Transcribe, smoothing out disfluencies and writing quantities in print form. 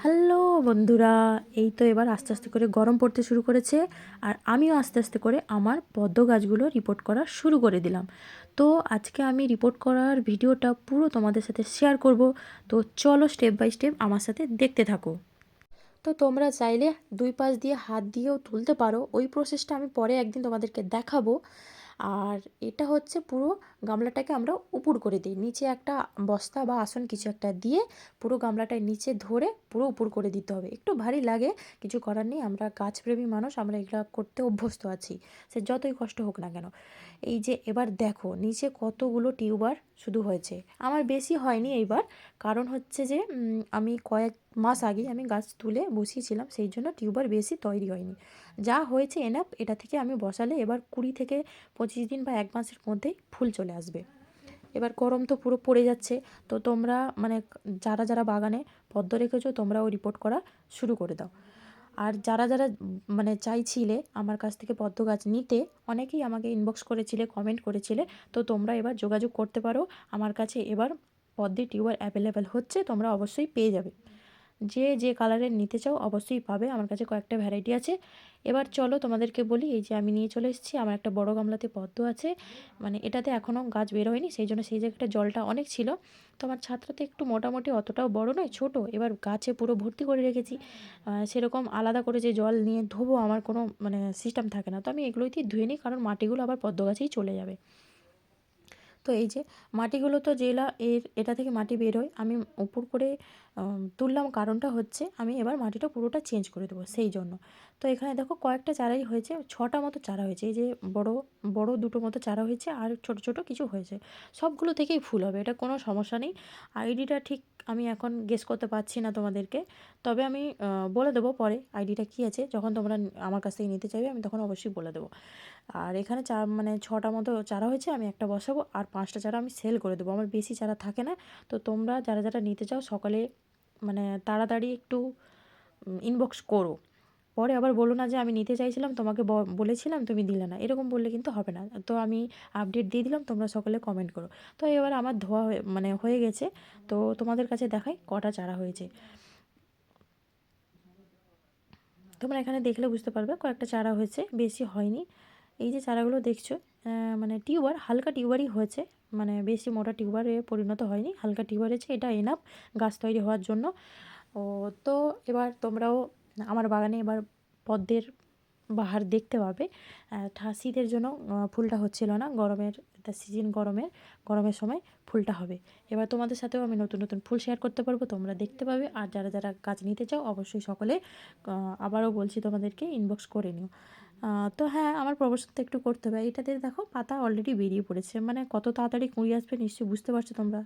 Hello বন্ধুরা, এই তো এবার আস্তে আস্তে করে গরম পড়তে শুরু করেছে। আর আমিও আস্তে আস্তে করে আমার পদ্ম গাছগুলো রিপোর্ট করা শুরু করে দিলাম। তো আজকে আমি রিপোর্ট করার ভিডিওটা পুরো তোমাদের সাথে শেয়ার করব। তো চলো স্টেপ বাই স্টেপ আমার সাথে দেখতে থাকো। তো তোমরা চাইলে দুই পাশ দিয়ে হাত দিয়েও তুলতে পারো, ওই প্রসেসটা আমি পরে একদিন তোমাদেরকে দেখাবো। আর এটা হচ্ছে পুরো গামলাটাকে আমরা উপুড় করে দিই, নিচে একটা বস্তা বা আসন কিছু একটা দিয়ে পুরো গামলাটায় নিচে ধরে পুরো উপুড় করে দিতে হবে। একটু ভারী লাগে, কিছু করার নেই, আমরা গাছপ্রেমী মানুষ, আমরা এগুলো করতে অভ্যস্ত আছি, সে যতই কষ্ট হোক না কেন। এই যে এবার দেখো নিচে কতগুলো টিউবার শুধু হয়েছে, আমার বেশি হয়নি এইবার। কারণ হচ্ছে যে আমি কয়েক মাস আগে আমি গাছ তুলে বসিয়েছিলাম, সেই জন্য টিউবার বেশি তৈরি হয়নি। যা হয়েছে এনাফ, এটা থেকে আমি বসালে এবার 20 থেকে 25 দিন বা এক মাসের মধ্যেই ফুল চলে আসবে। এবার গরম তো পুরো পড়ে যাচ্ছে। তো তোমরা মানে যারা যারা বাগানে পদ্ম রেখেছো তোমরাও রিপোর্ট করা শুরু করে দাও। আর যারা যারা মানে চাইছিলে আমার কাছ থেকে পদ্ম গাছ নিতে, অনেকেই আমাকে ইনবক্স করেছিলে, কমেন্ট করেছিলে। তো তোমরা এবার যোগাযোগ করতে পারো আমার কাছে। এবার পদ্মের টিউবার অ্যাভেলেবেল হচ্ছে, তোমরা অবশ্যই পেয়ে যাবে। যে যে কালারের নিতে চাও অবশ্যই পাবে, আমার কাছে কয়েকটা ভ্যারাইটি আছে। এবার চলো তোমাদেরকে বলি, এই যে আমি নিয়ে চলে এসেছি, আমার একটা বড় গামলাতে পদ্ম আছে। মানে এটাতে এখনও গাছ বের হয়নি, সেই জন্য সেই জায়গাটা জলটা অনেক ছিল। তো আমার ছাদটাতে একটু মোটামুটি অতটাও বড় নয়, ছোট। এবার গাছে পুরো ভর্তি করে রেখেছি। সেরকম আলাদা করে যে জল নিয়ে ধোবো আমার কোনো মানে সিস্টেম থাকে না। তো আমি এগুলোতেই ধুয়ে নিই, কারণ মাটিগুলো আবার পদ্ম গাছেই চলে যাবে। তো এই যে মাটিগুলো তো জেলা এটা থেকে মাটি বের হয়, আমি উপর করে তুললাম। কারণটা হচ্ছে আমি এবার মাটিটা পুরোটা চেঞ্জ করে দেবো, সেই জন্য। তো এখানে দেখো কয়েকটা চারাই হয়েছে, 6টা মতো চারা হয়েছে। এই যে বড় বড় দুটো মতো চারা হয়েছে, আর ছোট ছোট কিছু হয়েছে। সবগুলো থেকেই ফুল হবে, এটা কোনো সমস্যা নেই। আইডিটা ঠিক আমি এখন গেস করতে পারছি না তোমাদেরকে, তবে আমি বলে দেবো পরে আইডিটা কী আছে। যখন তোমরা আমার কাছ থেকে নিতে চাইবে আমি তখন অবশ্যই বলে দেবো। আর এখানে মানে 6টা মতো চারা হয়েছে, আমি একটা বসাবো আর 5টা চারা আমি সেল করে দেবো, আমার বেশি চারা থাকে না। তো তোমরা যারা যারা নিতে চাও সকালে মানে তাড়াতাড়ি একটু ইনবক্স করো। পরে আবার বলো না যে আমি নিতে চাইছিলাম, তোমাকে বলেছিলাম তুমি দিলে না, এরকম বললে কিন্তু হবে না। তো আমি আপডেট দিয়ে দিলাম, তোমরা সকলে কমেন্ট করো। তো এবার আমার ধোয়া মানে হয়ে গেছে। তো তোমাদের কাছে দেখাই কটা চারা হয়েছে। তোমরা এখানে দেখলে বুঝতে পারবে কয়েকটা চারা হয়েছে, বেশি হয়নি। এই যে চারাগুলো দেখছো, মানে টিউবার হালকা টিউবারই হয়েছে, মানে বেশি মোটা টিউবারে পরিণত হয়নি, হালকা টিউবার হয়েছে, এটা এনাফ গাছ তৈরি হওয়ার জন্য। ও, তো এবার তোমরাও আমার বাগানে এবার পদ্মের বাহার দেখতে পাবে। শীতের জন্য ফুলটা হচ্ছিল না, গরমের এটা সিজন, গরমের সময় ফুলটা হবে। এবার তোমাদের সাথেও আমি নতুন নতুন ফুল শেয়ার করতে পারবো, তোমরা দেখতে পাবে। আর যারা যারা গাছ নিতে চাও অবশ্যই সকলে আবারও বলছি তোমাদেরকে ইনবক্স করে নিও। তো হ্যাঁ, আমার প্রমোশন তো একটু করতে হবে। এটাতে দেখো পাতা অলরেডি বেরিয়ে পড়েছে, মানে কত তাড়াতাড়ি কুঁড়ি আসবে নিশ্চয়ই বুঝতে পারছো তোমরা।